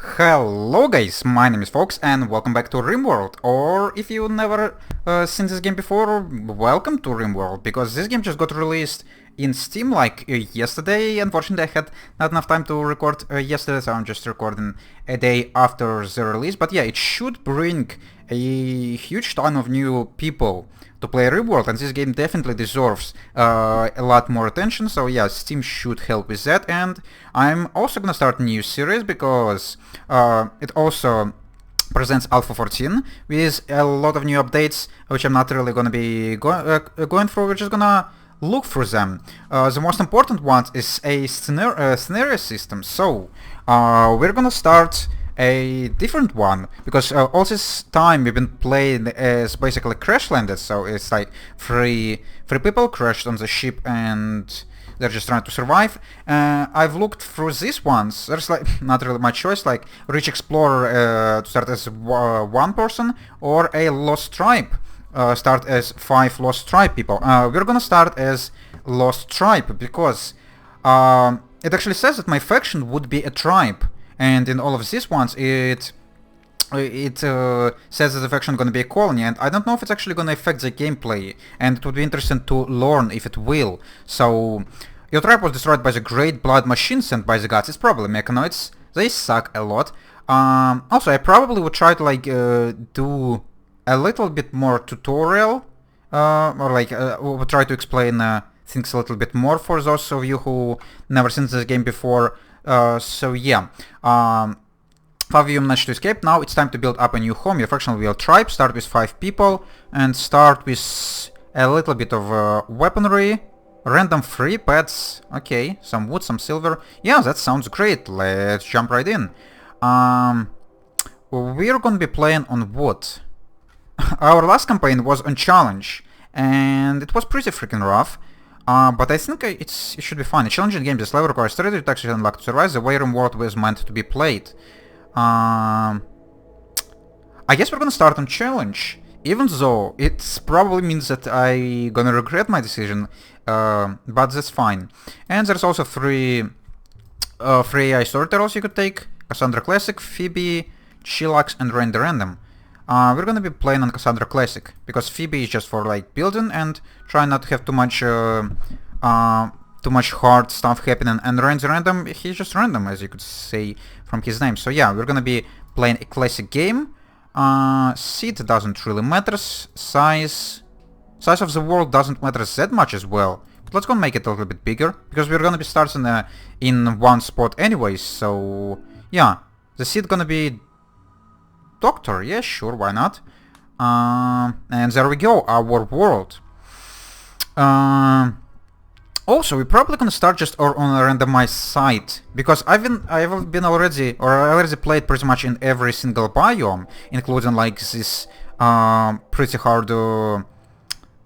Hello guys, my name is Fox and welcome back to RimWorld, or if you never seen this game before, welcome to RimWorld, because this game just got released in Steam like yesterday. Unfortunately I had not enough time to record yesterday, so I'm just recording a day after the release, but yeah, it should bring a huge ton of new people to play RimWorld, and this game definitely deserves a lot more attention, so yeah, Steam should help with that. And I'm also gonna start a new series because it also presents Alpha 14 with a lot of new updates, which I'm not really gonna be going through. We're just gonna look through them. The most important one is a scenario system, so we're gonna start a different one, because all this time we've been playing as basically crash landed, so it's like three people crashed on the ship and they're just trying to survive. I've looked through these ones. There's like not really much choice, like Rich Explorer to start as one person, or a Lost Tribe start as 5 Lost Tribe people. We're gonna start as Lost Tribe because it actually says that my faction would be a tribe. And in all of these ones, it says that the faction gonna be a colony, and I don't know if it's actually gonna affect the gameplay, and it would be interesting to learn if it will. So, your tribe was destroyed by the great blood machine sent by the gods. It's probably mechanoids. They suck a lot. Also, I probably would try to like do a little bit more tutorial, or like would try to explain things a little bit more for those of you who never seen this game before. So yeah, 5 of you managed to escape. Now it's time to build up a new home. Your faction will tribe, start with 5 people, and start with a little bit of weaponry, random free pets, okay, some wood, some silver. Yeah, that sounds great, let's jump right in. We're gonna be playing on wood. Our last campaign was on challenge, and it was pretty freaking rough. But I think it should be fun. A challenging game, this level requires strategy, tactics, and luck to survive. The way RimWorld was meant to be played. I guess we're gonna start on challenge, even though it probably means that I gonna regret my decision, but that's fine. And there's also three AI storytellers you could take: Cassandra Classic, Phoebe, Chillax, and Randy Random. We're gonna be playing on Cassandra Classic, because Phoebe is just for like building and trying not to have too much hard stuff happening, and Randy Random, he's just random, as you could say from his name. So yeah, we're gonna be playing a classic game. Seed doesn't really matter, size of the world doesn't matter that much as well. But let's go make it a little bit bigger, because we're gonna be starting in one spot anyways, so yeah. The seed gonna be Doctor, yeah, sure, why not? And there we go, our world. Also, we're probably gonna start just on a randomized site, because I already played pretty much in every single biome, including like this pretty hard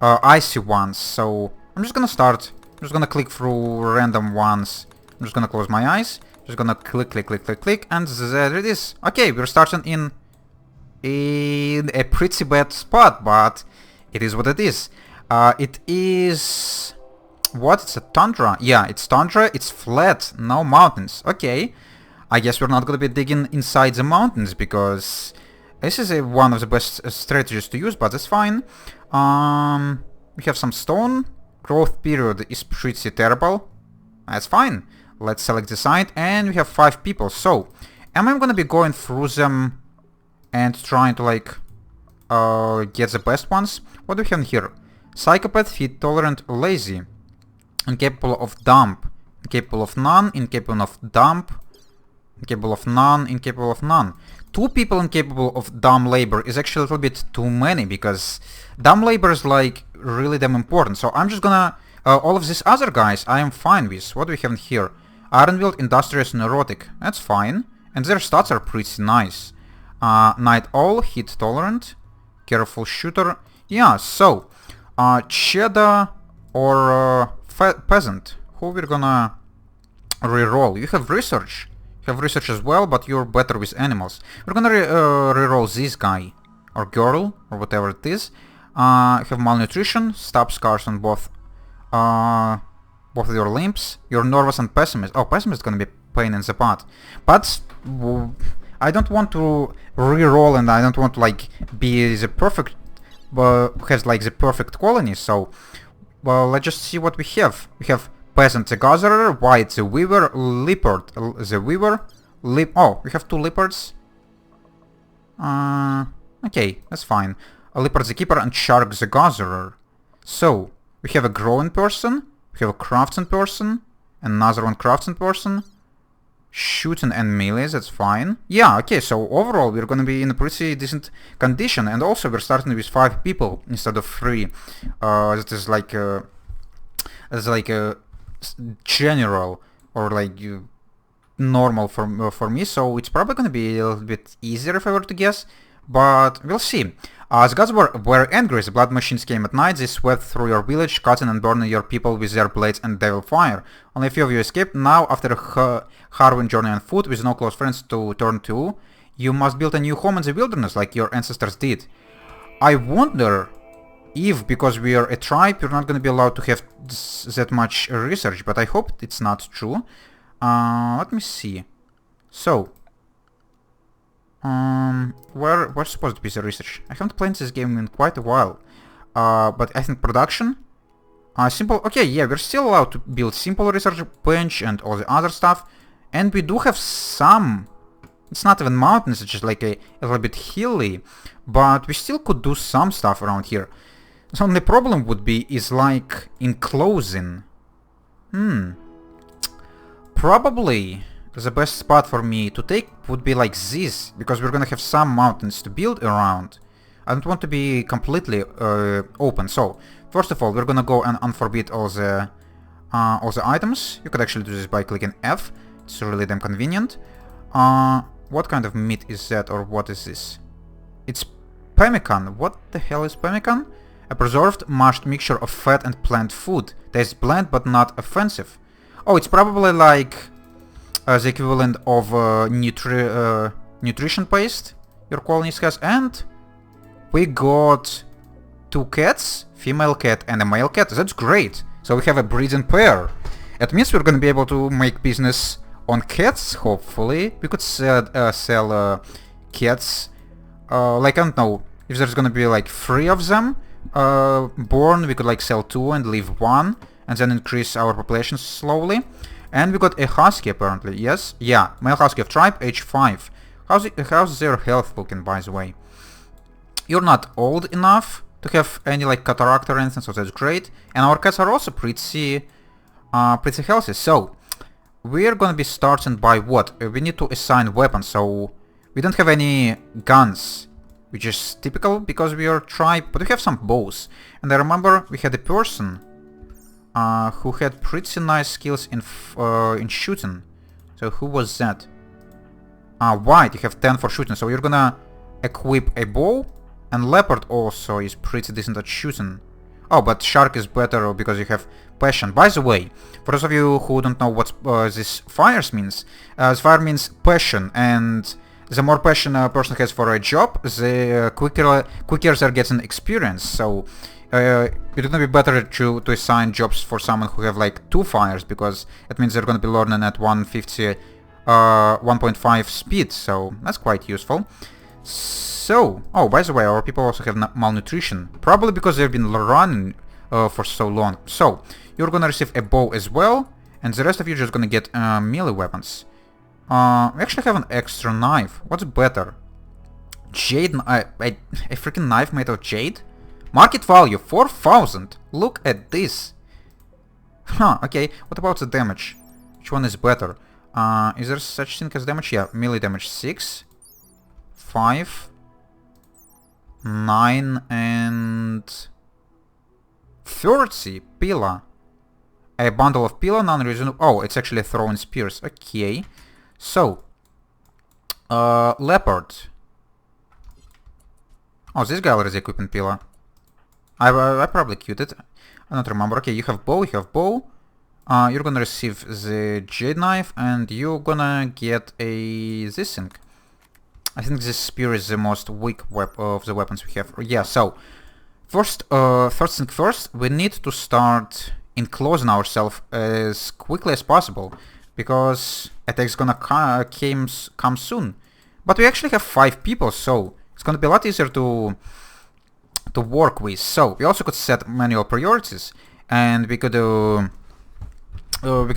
icy ones. So I'm just gonna start. I'm just gonna click through random ones. I'm just gonna close my eyes. Just gonna click, and there it is. Okay, we're starting in a pretty bad spot, but it is what it is. It is... what? It's a tundra? Yeah, it's tundra, it's flat, no mountains. Okay, I guess we're not gonna be digging inside the mountains, because this is one of the best strategies to use, but that's fine. We have some stone. Growth period is pretty terrible. That's fine. Let's select the site, and we have 5 people. So, am I gonna be going through them and trying to like get the best ones? What do we have here? Psychopath, feed tolerant, lazy, incapable of dump, incapable of none, incapable of dump, incapable of none, incapable of none. 2 people incapable of dumb labor is actually a little bit too many, because dumb labor is like really damn important. So I'm just gonna all of these other guys I am fine with. What do we have here? Ironwilled, industrious, neurotic. That's fine, and their stats are pretty nice. Night Owl, hit tolerant, careful shooter. Yeah, so Cheddar or Peasant, who we're gonna reroll? You have research. You have research as well, but you're better with animals. We're gonna reroll this guy or girl or whatever it is. You have malnutrition, stab scars on both of your limbs. You're nervous and pessimist. Oh, pessimist is gonna be pain in the butt. But I don't want to re-roll, and I don't want to like be the perfect, has like the perfect colony. So, well, let's just see what we have. We have peasant the gatherer, white the weaver, leopard the weaver, oh, we have 2 leopards. Okay, that's fine. A leopard the keeper and shark the gatherer. So, we have a growing person, we have a craftsman person, another one craftsman person, shooting and melee, that's fine. Yeah, okay, so overall we're gonna be in a pretty decent condition, and also we're starting with 5 people instead of 3. That is like a general or like normal for me, so it's probably gonna be a little bit easier if I were to guess, but we'll see. The gods were angry. The blood machines came at night. They swept through your village, cutting and burning your people with their blades and devil fire. Only a few of you escaped. Now, after a harrowing journey on foot, with no close friends to turn to, you must build a new home in the wilderness like your ancestors did. I wonder if, because we are a tribe, you're not going to be allowed to have that much research, but I hope it's not true. Let me see. So, where's supposed to be the research? I haven't played this game in quite a while. But I think production? Simple, okay, yeah, we're still allowed to build simple research bench and all the other stuff. And we do have some, it's not even mountains, it's just like a little bit hilly. But we still could do some stuff around here. The only problem would be is like enclosing. Probably the best spot for me to take would be like this, because we're gonna have some mountains to build around. I don't want to be completely open. So first of all, we're gonna go and unforbid all the items. You could actually do this by clicking F. It's really damn convenient. What kind of meat is that, or what is this? It's pemmican. What the hell is pemmican? A preserved mashed mixture of fat and plant food. Tastes bland but not offensive. Oh, it's probably like the equivalent of nutrition paste your colonies has. And we got 2 cats, female cat and a male cat. That's great. So we have a breeding pair. It means we're gonna be able to make business on cats, hopefully. We could sell cats. Like, I don't know, if there's gonna be like 3 of them born, we could like sell 2 and leave 1, and then increase our population slowly. And we got a husky apparently, yes? Yeah, male husky of tribe, age 5. How's their health looking, by the way? You're not old enough to have any like cataract or anything, so that's great. And our cats are also pretty healthy. So we're gonna be starting by what? We need to assign weapons, so we don't have any guns, which is typical because we are a tribe, but we have some bows. And I remember we had a person who had pretty nice skills in shooting. So who was that? White, you have 10 for shooting, so you're gonna equip a bow. And leopard also is pretty decent at shooting. Oh, but shark is better because you have passion. By the way, for those of you who don't know what this fires means, this fire means passion, and the more passion a person has for a job, the quicker they're getting experience. So it would be better to assign jobs for someone who have like 2 fires, because it means they're going to be learning at 1.5 speed, so that's quite useful. So, oh, by the way, our people also have malnutrition, probably because they've been running for so long. So, you're gonna receive a bow as well, and the rest of you are just gonna get melee weapons. We actually have an extra knife. What's better? Jade, a freaking knife made of jade? Market value, 4,000. Look at this. Huh, okay, what about the damage? Which one is better? Is there such thing as damage? Yeah, melee damage 6, 5, 9, and 30 pila. A bundle of pila, non-reasonable. Oh, it's actually throwing spears. Okay. So, leopard. Oh, this guy already equipping pila. I probably queued it. I don't remember. Okay, you have bow, you're gonna receive the jade knife, and you're gonna get this thing. I think this spear is the most weak of the weapons we have. Yeah, so first thing first, we need to start enclosing ourselves as quickly as possible, because attacks gonna come soon. But we actually have 5 people, so it's gonna be a lot easier to work with. So we also could set manual priorities, and we could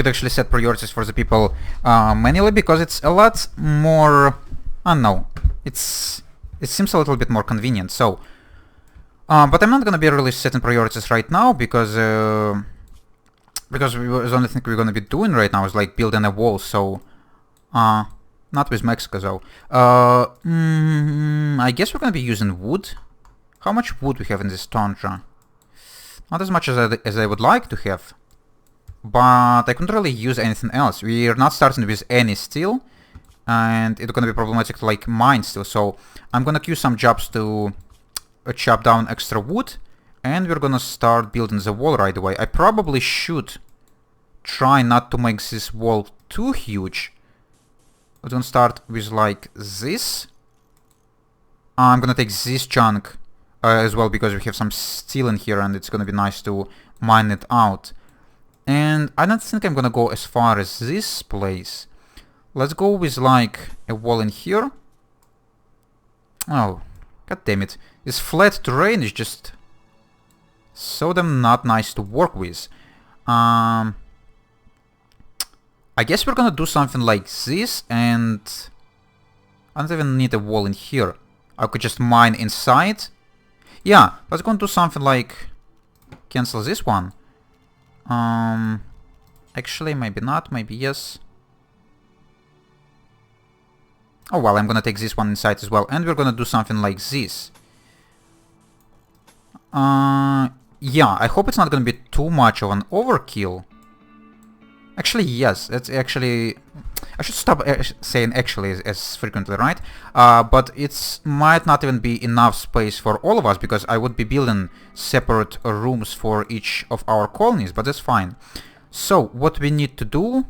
actually set priorities for the people manually, because it's a lot more, I don't know, it seems a little bit more convenient. So but I'm not gonna be really setting priorities right now, because the only thing we're gonna be doing right now is like building a wall. So not with Mexico though. I guess we're gonna be using wood. How much wood we have in this tundra? Not as much as I would like to have, but I couldn't really use anything else. We're not starting with any steel, and it's gonna be problematic to like mine steel. So I'm gonna queue some jobs to chop down extra wood, and we're gonna start building the wall right away. I probably should try not to make this wall too huge. We're gonna start with like this. I'm gonna take this chunk as well, because we have some steel in here, and it's gonna be nice to mine it out. And I don't think I'm gonna go as far as this place. Let's go with like a wall in here. Oh, god damn it. This flat terrain is just so damn not nice to work with. I guess we're gonna do something like this, and I don't even need a wall in here. I could just mine inside. Yeah, let's go and do something like cancel this one. Actually, maybe not, maybe yes. Oh well, I'm gonna take this one inside as well, and we're gonna do something like this. Yeah, I hope it's not gonna be too much of an overkill. Actually, yes, it's actually... I should stop saying actually as frequently, right? But it might not even be enough space for all of us, because I would be building separate rooms for each of our colonies, but that's fine. So, what we need to do...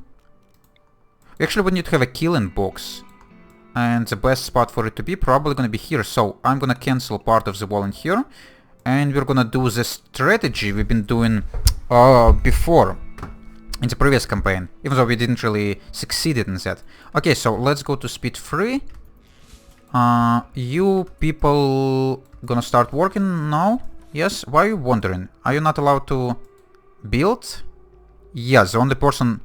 We actually would need to have a killing box. And the best spot for it to be probably gonna be here. So, I'm gonna cancel part of the wall in here. And we're gonna do the strategy we've been doing before. In the previous campaign, even though we didn't really succeed in that. Okay, so let's go to speed 3. You people gonna start working now? Yes? Why are you wondering? Are you not allowed to build? Yes, the only person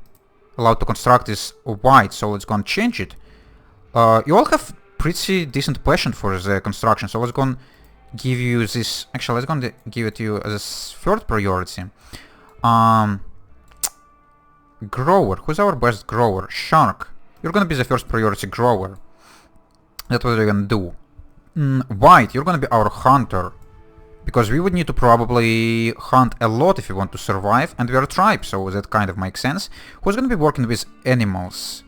allowed to construct is white, so let's go and change it. You all have pretty decent passion for the construction, so let's go and give you this... Actually, let's go and give it to you as third priority. Grower. Who's our best grower? Shark. You're gonna be the first priority grower. That's what we're gonna do. White, you're gonna be our hunter. Because we would need to probably hunt a lot if we want to survive. And we're a tribe, so that kind of makes sense. Who's gonna be working with animals?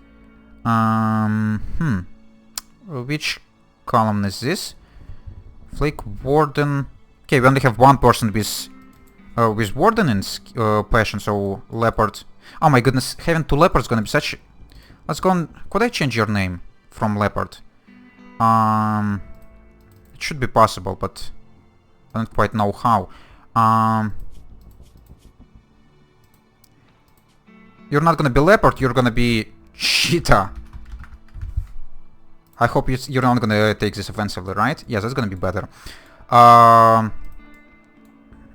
Which column is this? Flake Warden. Okay, we only have one person with Warden in passion, so Leopard. Oh my goodness, having 2 leopards gonna be such... Let's go on... Could I change your name from leopard? It should be possible, but I don't quite know how. You're not gonna be leopard, you're gonna be cheetah. I hope you're not gonna take this offensively, right? Yes, that's gonna be better.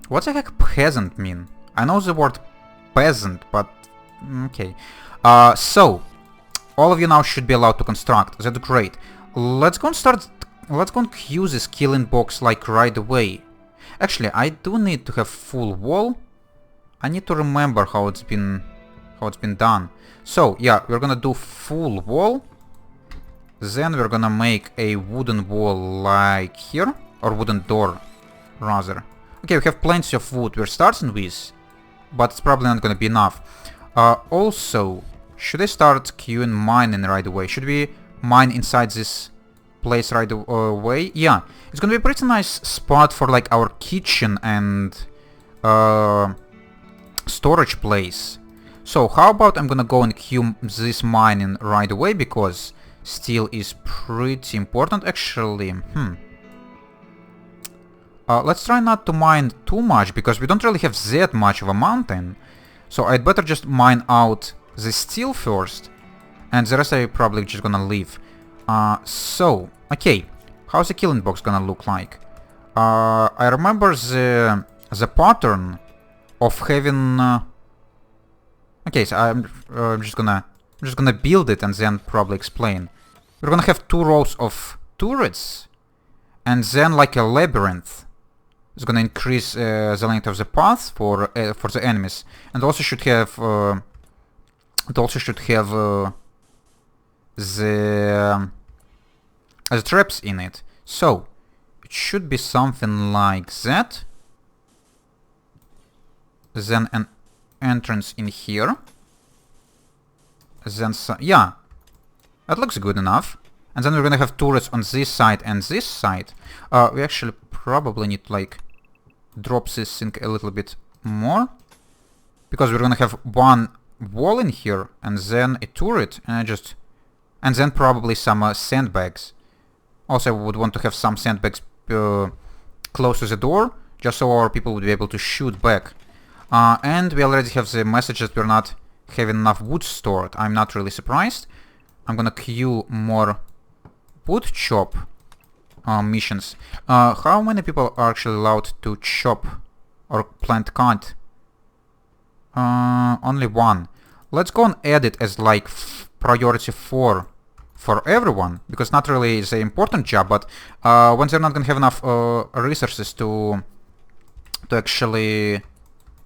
What the heck peasant mean? I know the word peasant, but... Okay. So, all of you now should be allowed to construct. That's great. Let's go and start... Let's go and use this killing box, like, right away. Actually, I do need to have full wall. I need to remember how it's been done. So, yeah, we're gonna do full wall. Then we're gonna make a wooden wall like here. Or wooden door, rather. Okay, we have plenty of wood we're starting with. But it's probably not gonna be enough. Also, should I start queuing mining right away? Should we mine inside this place right away? Yeah, it's gonna be a pretty nice spot for like our kitchen and storage place. So how about I'm gonna go and queue this mining right away, because steel is pretty important actually. Let's try not to mine too much, because we don't really have that much of a mountain. So I'd better just mine out the steel first, and the rest I'm probably just gonna leave. So, okay, how's the killing box gonna look like? I remember the pattern of having. Okay, so I'm just gonna build it and then probably explain. We're gonna have 2 rows of turrets, and then like a labyrinth. It's gonna increase the length of the path for the enemies, and also should have the traps in it. So it should be something like that. Then an entrance in here. Then yeah, that looks good enough. And then we're gonna have turrets on this side and this side. We actually probably need to like drop this thing a little bit more, because we're gonna have one wall in here and then a turret and then probably some sandbags. Also, I would want to have some sandbags close to the door, just so our people would be able to shoot back. And we already have the message that we're not having enough wood stored. I'm not really surprised. I'm gonna queue more wood chop missions. How many people are actually allowed to chop or plant cut? Only 1. Let's go and add it as like priority 4 for everyone, because not really is an important job, but when they're not gonna have enough resources to actually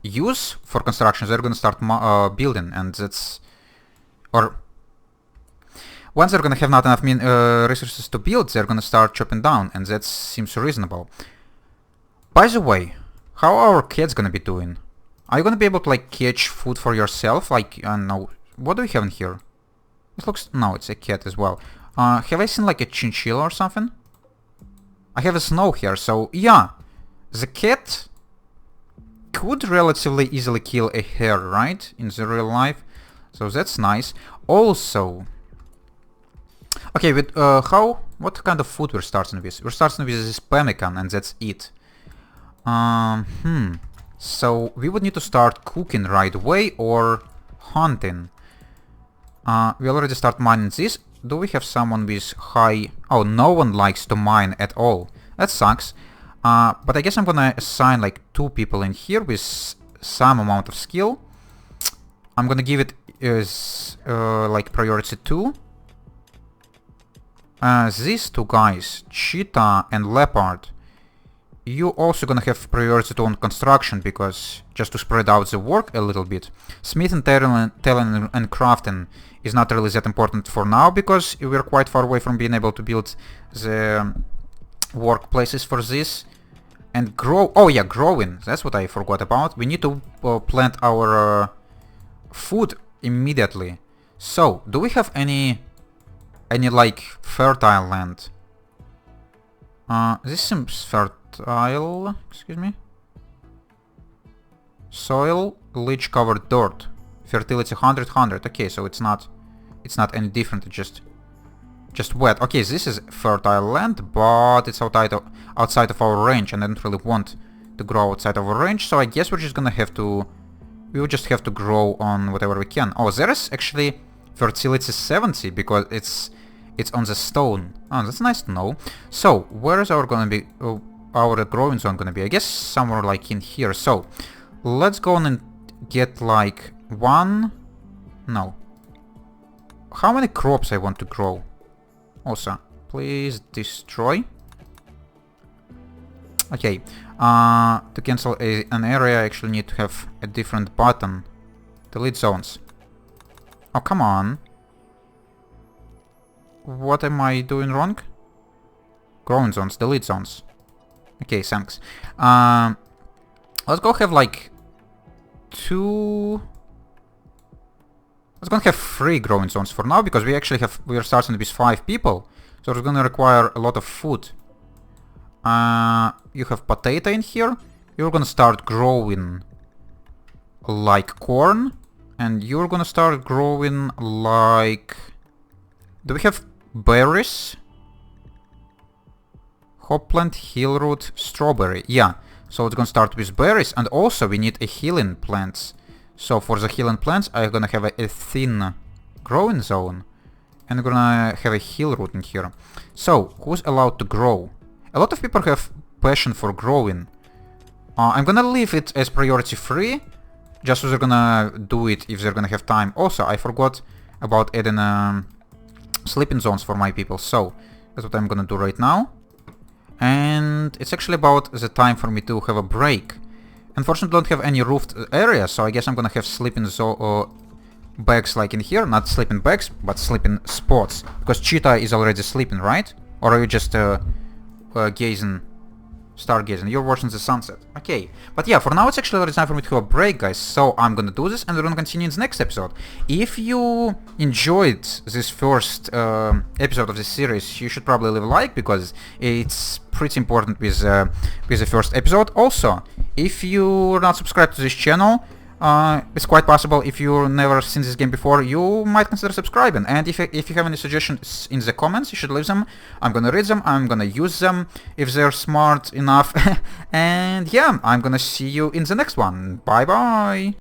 use for construction, they're gonna start building, and that's... or once they're gonna have not enough resources to build, they're gonna start chopping down, and that seems reasonable. By the way, how are our cats gonna be doing? Are you gonna be able to like catch food for yourself? Like, I don't know, what do we have in here? This looks... no, it's a cat as well. Have I seen like a chinchilla or something? I have a snow here, so yeah. The cat could relatively easily kill a hare, right? In the real life. So that's nice. Also... okay, with what kind of food we're starting with? We're starting with this pemmican, and that's it. So we would need to start cooking right away or hunting. We already start mining this. Do we have someone with high... oh, no one likes to mine at all. That sucks. But I guess I'm gonna assign like 2 people in here with some amount of skill. I'm gonna give it as like priority 2. These 2 guys, Cheetah and Leopard, you also gonna have priority 2 on construction, because just to spread out the work a little bit. Smith and tailoring and crafting is not really that important for now, because we're quite far away from being able to build the workplaces for this. And grow... oh yeah, growing, that's what I forgot about. We need to plant our food immediately. So, do we have any like fertile land? This seems fertile. Excuse me. Soil, leach covered dirt, fertility 100. Okay, so it's not any different. It's just wet. Okay, this is fertile land, but it's outside of our range, and I don't really want to grow outside of our range. So I guess we're just gonna have to... we will just have to grow on whatever we can. Oh, there is actually fertility 70 because it's on the stone. Oh, that's nice to know. So, where is our gonna be... our growing zone gonna be? I guess somewhere like in here. So, let's go on and get like 1... no. How many crops I want to grow? Also, please destroy. Okay. To cancel an area, I actually need to have a different button. Delete zones. Oh, come on. What am I doing wrong? Growing zones, delete zones. Okay, thanks. Let's go have like 2... let's go have 3 growing zones for now, because we're starting with 5 people. So it's gonna require a lot of food. You have potato in here. You're gonna start growing like corn. And you're gonna start growing like... do we have berries? Hop plant, hill root, strawberry. Yeah, so it's gonna start with berries, and also we need a healing plants. So for the healing plants, I'm gonna have a thin growing zone. And we're gonna have a heal route in here. So, who's allowed to grow? A lot of people have passion for growing. I'm gonna leave it as priority free, just so they're gonna do it if they're gonna have time. Also, I forgot about adding sleeping zones for my people, so that's what I'm gonna do right now. And it's actually about the time for me to have a break. Unfortunately, I don't have any roofed area, so I guess I'm gonna have sleeping bags like in here. Not sleeping bags, but sleeping spots. Because Cheetah is already sleeping, right? Or are you just stargazing? You're watching the sunset. Okay. But yeah, for now it's actually already time for me to have a break, guys. So I'm gonna do this and we're gonna continue in the next episode. If you enjoyed this first episode of this series, you should probably leave a like, because it's pretty important with the first episode. Also, if you're not subscribed to this channel, it's quite possible, if you've never seen this game before, you might consider subscribing. And if you have any suggestions in the comments, you should leave them. I'm gonna read them, I'm gonna use them if they're smart enough. And yeah, I'm gonna see you in the next one. Bye bye!